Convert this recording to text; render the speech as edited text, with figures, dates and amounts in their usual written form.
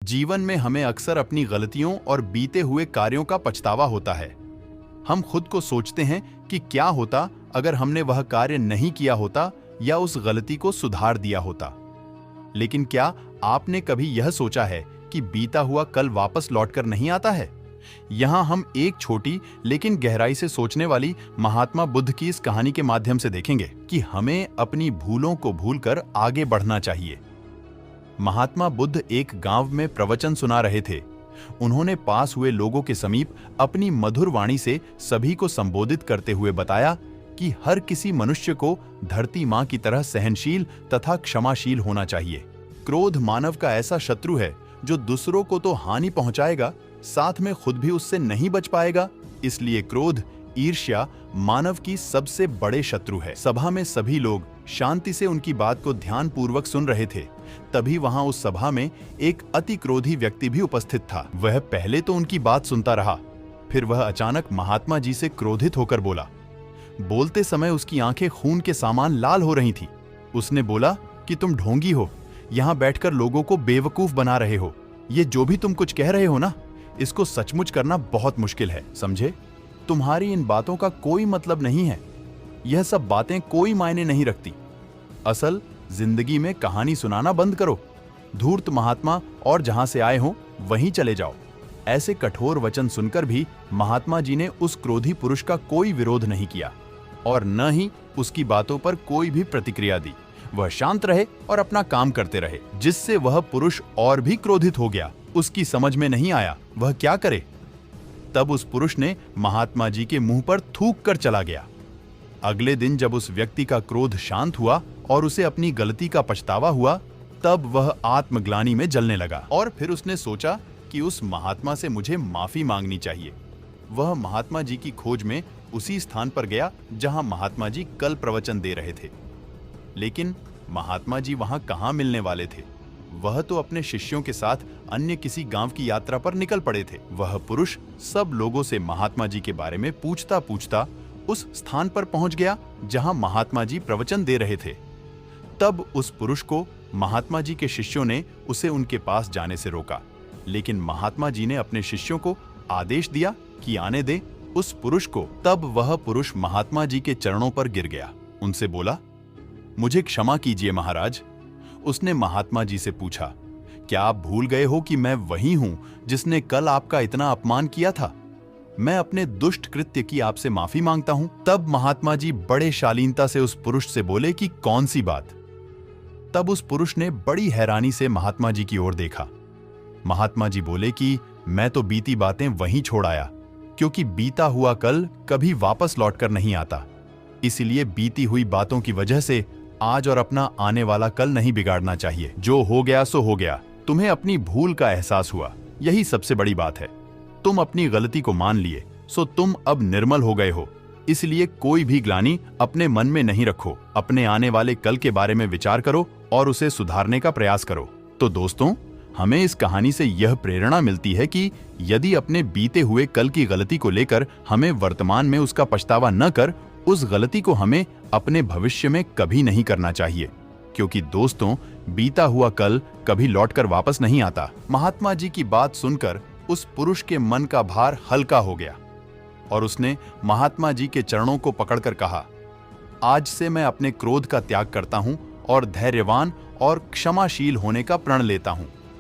जीवन में हमें अक्सर अपनी गलतियों और बीते हुए कार्यों का पछतावा होता है। हम खुद को सोचते हैं कि क्या होता अगर हमने वह कार्य नहीं किया होता या उस गलती को सुधार दिया होता। लेकिन क्या आपने कभी यह सोचा है कि बीता हुआ कल वापस लौटकर नहीं आता है? यहां हम एक छोटी लेकिन गहराई से सोचने वाली महात्मा बुद्ध की इस कहानी के माध्यम से देखेंगे कि हमें अपनी भूलों को भूलकर आगे बढ़ना चाहिए। महात्मा बुद्ध एक गांव में प्रवचन सुना रहे थे। उन्होंने पास हुए लोगों के समीप अपनी मधुर वाणी से सभी को संबोधित करते हुए बताया कि हर किसी मनुष्य को धरती मां की तरह सहनशील तथा क्षमाशील होना चाहिए। क्रोध मानव का ऐसा शत्रु है जो दूसरों को तो हानि पहुंचाएगा, साथ में खुद भी उससे नहीं बच पाएगा। इसलिए क्रोध, ईर्ष्या मानव की सबसे बड़े शत्रु है। सभा में सभी लोग शांति से उनकी बात को ध्यानपूर्वक सुन रहे थे। तभी वहां उस सभा में एक अति क्रोधी व्यक्ति भी उपस्थित था। वह पहले तो उनकी बात सुनता रहा, फिर वह अचानक महात्मा जी से क्रोधित होकर बोला। बोलते समय उसकी आंखें खून के समान लाल हो रही थी। उसने बोला कि तुम ढोंगी हो, यहां बैठकर लोगों को बेवकूफ बना रहे हो। ये जो भी तुम कुछ कह रहे हो ना, इसको सचमुच करना बहुत मुश्किल है, समझे? तुम्हारी इन बातों का कोई मतलब नहीं है। यह सब बातें कोई मायने नहीं रखती। असल जिंदगी में कहानी सुनाना बंद करो। धूर्त महात्मा और जहां से आए हो वहीं चले जाओ। ऐसे कठोर वचन सुनकर भी महात्मा जी ने उस क्रोधी पुरुष का कोई विरोध नहीं किया और न ही उसकी बातों पर कोई भी प्रतिक्रिया दी। वह शांत रहे और अपना काम करते रहे, जिससे वह पुरुष और भी क्रोधित हो गया। उसकी समझ में नहीं आया वह क्या करे। तब उस पुरुष ने महात्मा जी के मुंह पर थूक कर चला गया। अगले दिन जब उस व्यक्ति का क्रोध शांत हुआ और उसे अपनी गलती का पछतावा हुआ, तब वह आत्मग्लानि में जलने लगा और फिर उसने सोचा कि उस महात्मा से मुझे माफी मांगनी चाहिए। वह महात्मा जी की खोज में उसी स्थान पर गया जहां महात्मा जी कल प्रवचन दे रहे थे। लेकिन महात्मा जी वहां कहां मिलने वाले थे? वह तो अपने शिष्यों के साथ अन्य किसी गांव की यात्रा पर निकल पड़े थे। वह पुरुष सब लोगों से महात्मा जी के बारे में पूछता पूछता उस स्थान पर पहुंच गया जहां महात्मा जी प्रवचन दे रहे थे। तब उस पुरुष को महात्मा जी के शिष्यों ने उसे उनके पास जाने से रोका, लेकिन महात्मा जी ने अपने शिष्यों को आदेश दिया कि आने दे उस पुरुष को। तब वह पुरुष महात्मा जी के चरणों पर गिर गया। उनसे बोला, मुझे क्षमा कीजिए महाराज। उसने महात्मा जी से पूछा, क्या आप भूल गए हो कि मैं वही हूं जिसने कल आपका इतना अपमान किया था? मैं अपने दुष्ट कृत्य की आपसे माफी मांगता हूं। तब महात्मा जी बड़े शालीनता से उस पुरुष से बोले कि कौन सी बात? तब उस पुरुष ने बड़ी हैरानी से महात्मा जी की ओर देखा। महात्मा जी बोले कि मैं तो बीती बातें वहीं छोड़ आया, क्योंकि बीता हुआ कल कभी वापस लौटकर नहीं आता। इसलिए बीती हुई बातों की वजह से आज और अपना आने वाला कल नहीं बिगाड़ना चाहिए। जो हो गया सो हो गया। तुम्हें अपनी भूल का एहसास हुआ, यही सबसे बड़ी बात है। तुम अपनी गलती को मान लिए, सो तुम अब निर्मल हो गए हो। इसलिए कोई भी ग्लानि अपने मन में नहीं रखो। अपने आने वाले कल के बारे में विचार करो और उसे सुधारने का प्रयास करो। तो दोस्तों, हमें इस कहानी से यह प्रेरणा मिलती है कि यदि अपने बीते हुए कल की गलती को लेकर हमें वर्तमान में उसका पछतावा न कर, उस गलती को हमें अपने भविष्य में कभी नहीं करना चाहिए, क्योंकि दोस्तों, बीता हुआ कल कभी लौटकर वापस नहीं आता। महात्मा जी की बात सुनकर उस पुरुष के मन का भार हल्का हो गया और उसने महात्मा जी के चरणों को पकड़कर कहा, आज से मैं अपने क्रोध का त्याग करता हूं और धैर्यवान और क्षमाशील होने का प्रण लेता हूं।